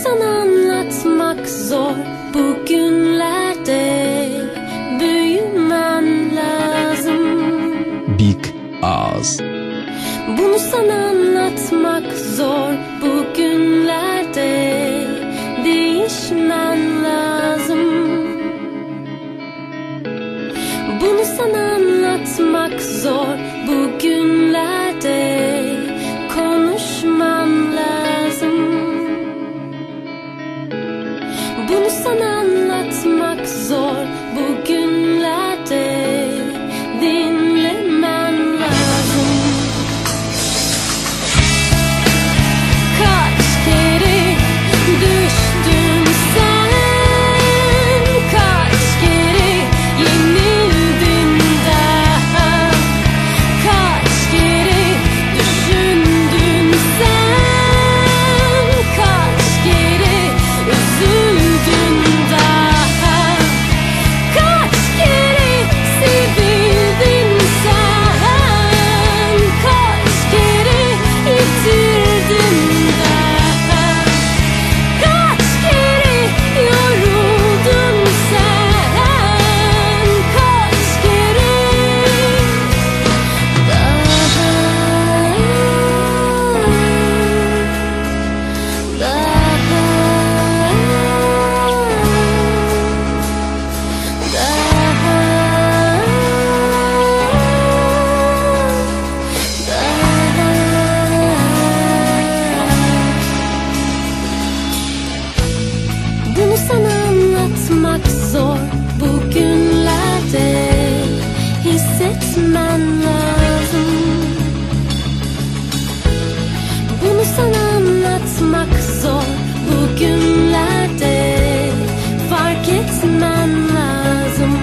sana anlatmak zor bugünlerde. Büyümen lazım. Big ağız. Bunu sana anlatmak zor bugünlerde. Değişmen lazım. Bunu sana anlatmak zor bugünlerde. Konuşman lazım. Bunu sana anlatmak zor bugünlerde. Dinlemen lazım. Kaç kere düştün sen, kaç kere yenildin daha, kaç kere düşündün sen, kaç kere üzüldün daha, kaç kere sevildin sen, kaç kere yitirdin daha, kaç kere yoruldun sen, kaç kere Bunu sana anlatmak zor bugünlerde. Hissetmen lazım. Bunu sana anlatmak zor bugünlerde. Fark etmen lazım.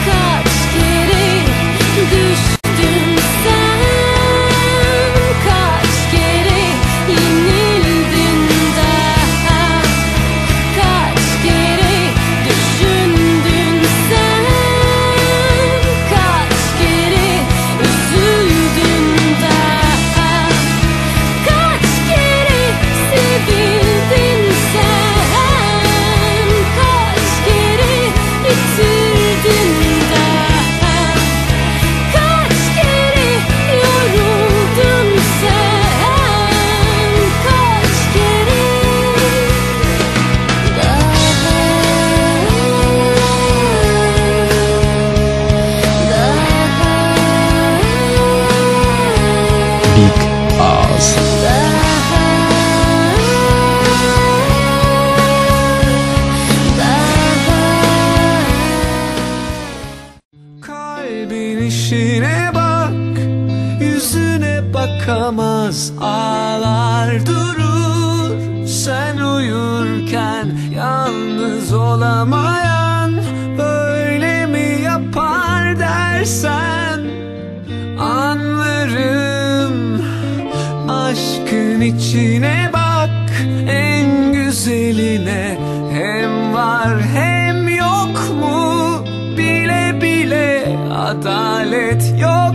Kaç kere düştün sen, kaç kere yenildin daha, kaç kere düşündün sen, kaç kere üzüldün daha, kaç kere sevildin sen, kaç kere yitirdin daha, kaç kere yoruldun sen, kaç kere Big ağız. Kalbin işine bak, yüzüne bakamaz, ağlar durur. Sen uyurken yalnız olamayan böyle mi yapar dersen anlarım. Aşkın içine bak, en güzeline, hem var hem yok mu? Bile bile adalet yok